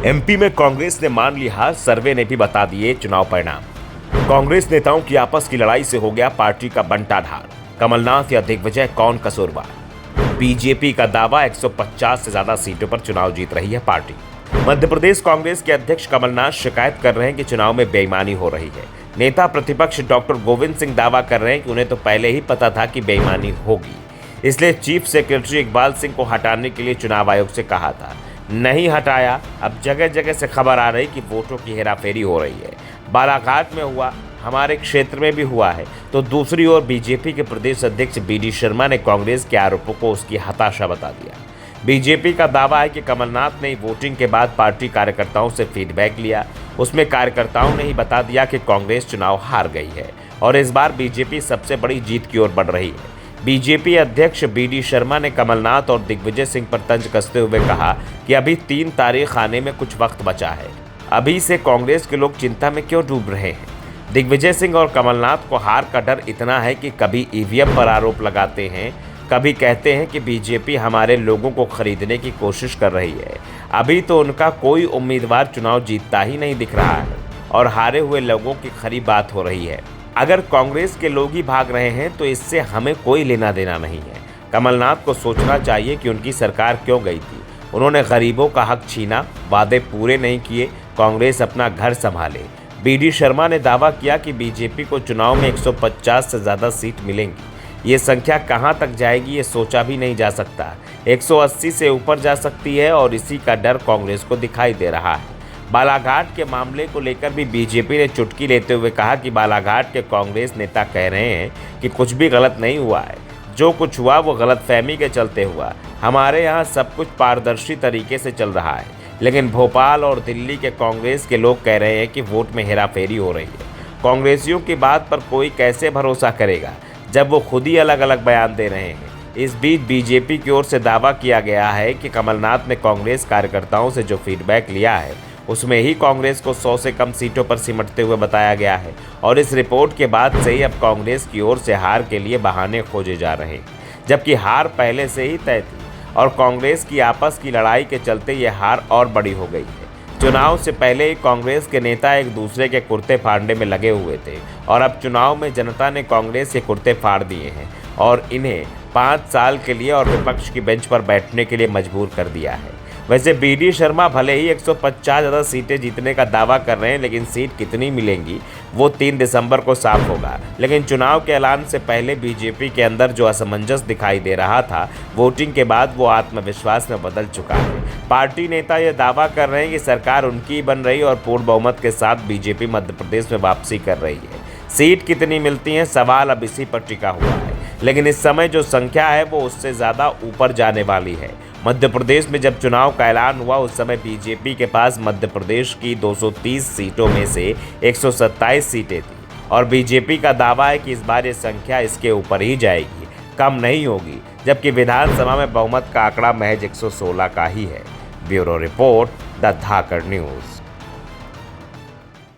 MP में कांग्रेस ने मान ली हार, सर्वे ने भी बता दिए चुनाव परिणाम। कांग्रेस नेताओं की आपस की लड़ाई से हो गया पार्टी का बंटाढार। कमलनाथ या दिग्विजय, कौन कसूरवार? बीजेपी का दावा, 150 से ज्यादा सीटों पर चुनाव जीत रही है पार्टी। मध्य प्रदेश कांग्रेस के अध्यक्ष कमलनाथ शिकायत कर रहे हैं कि चुनाव में बेईमानी हो रही है। नेता प्रतिपक्ष डॉक्टर गोविंद सिंह दावा कर रहे हैं कि उन्हें तो पहले ही पता था कि बेईमानी होगी, इसलिए चीफ सेक्रेटरी इकबाल सिंह को हटाने के लिए चुनाव आयोग से कहा था, नहीं हटाया। अब जगह जगह से खबर आ रही कि वोटों की हेराफेरी हो रही है। बालाघाट में हुआ, हमारे क्षेत्र में भी हुआ है। तो दूसरी ओर बीजेपी के प्रदेश अध्यक्ष बीडी शर्मा ने कांग्रेस के आरोपों को उसकी हताशा बता दिया। बीजेपी का दावा है कि कमलनाथ ने वोटिंग के बाद पार्टी कार्यकर्ताओं से फीडबैक लिया। उसमें कार्यकर्ताओं ने ही बता दिया कि कांग्रेस चुनाव हार गई है और इस बार बीजेपी सबसे बड़ी जीत की ओर बढ़ रही है। बीजेपी अध्यक्ष बीडी शर्मा ने कमलनाथ और दिग्विजय सिंह पर तंज कसते हुए कहा कि अभी 3 तारीख आने में कुछ वक्त बचा है, अभी से कांग्रेस के लोग चिंता में क्यों डूब रहे हैं। दिग्विजय सिंह और कमलनाथ को हार का डर इतना है कि कभी ईवीएम पर आरोप लगाते हैं, कभी कहते हैं कि बीजेपी हमारे लोगों को खरीदने की कोशिश कर रही है। अभी तो उनका कोई उम्मीदवार चुनाव जीतता ही नहीं दिख रहा है और हारे हुए लोगों की खरी बात हो रही है। अगर कांग्रेस के लोग ही भाग रहे हैं तो इससे हमें कोई लेना देना नहीं है। कमलनाथ को सोचना चाहिए कि उनकी सरकार क्यों गई थी। उन्होंने गरीबों का हक छीना, वादे पूरे नहीं किए, कांग्रेस अपना घर संभाले। बीडी शर्मा ने दावा किया कि बीजेपी को चुनाव में 150 से ज़्यादा सीट मिलेंगी। ये संख्या कहां तक जाएगी ये सोचा भी नहीं जा सकता। 180 से ऊपर जा सकती है और इसी का डर कांग्रेस को दिखाई दे रहा है। बालाघाट के मामले को लेकर भी बीजेपी ने चुटकी लेते हुए कहा कि बालाघाट के कांग्रेस नेता कह रहे हैं कि कुछ भी गलत नहीं हुआ है, जो कुछ हुआ वो गलतफहमी के चलते हुआ। हमारे यहाँ सब कुछ पारदर्शी तरीके से चल रहा है, लेकिन भोपाल और दिल्ली के कांग्रेस के लोग कह रहे हैं कि वोट में हेराफेरी हो रही है। कांग्रेसियों की बात पर कोई कैसे भरोसा करेगा जब वो खुद ही अलग अलग बयान दे रहे हैं। इस बीच बीजेपी की ओर से दावा किया गया है कि कमलनाथ ने कांग्रेस कार्यकर्ताओं से जो फीडबैक लिया है उसमें ही कांग्रेस को 100 से कम सीटों पर सिमटते हुए बताया गया है और इस रिपोर्ट के बाद से ही अब कांग्रेस की ओर से हार के लिए बहाने खोजे जा रहे हैं, जबकि हार पहले से ही तय थी और कांग्रेस की आपस की लड़ाई के चलते ये हार और बड़ी हो गई है। चुनाव से पहले ही कांग्रेस के नेता एक दूसरे के कुर्ते फाड़ने में लगे हुए थे और अब चुनाव में जनता ने कांग्रेस के कुर्ते फाड़ दिए हैं और इन्हें 5 साल के लिए और विपक्ष की बेंच पर बैठने के लिए मजबूर कर दिया है। वैसे बीडी शर्मा भले ही 150 ज़्यादा सीटें जीतने का दावा कर रहे हैं, लेकिन सीट कितनी मिलेंगी वो 3 दिसंबर को साफ होगा। लेकिन चुनाव के ऐलान से पहले बीजेपी के अंदर जो असमंजस दिखाई दे रहा था, वोटिंग के बाद वो आत्मविश्वास में बदल चुका है। पार्टी नेता ये दावा कर रहे हैं कि सरकार उनकी ही बन रही और पूर्ण बहुमत के साथ बीजेपी मध्य प्रदेश में वापसी कर रही है। सीट कितनी मिलती है, सवाल अब इसी पर टिका हुआ है, लेकिन इस समय जो संख्या है वो उससे ज़्यादा ऊपर जाने वाली है। मध्य प्रदेश में जब चुनाव का ऐलान हुआ उस समय बीजेपी के पास मध्य प्रदेश की 230 सीटों में से 127 सीटें थी और बीजेपी का दावा है कि इस बार ये संख्या इसके ऊपर ही जाएगी, कम नहीं होगी, जबकि विधानसभा में बहुमत का आंकड़ा महज 116 का ही है। Bureau report, the Dhakad news.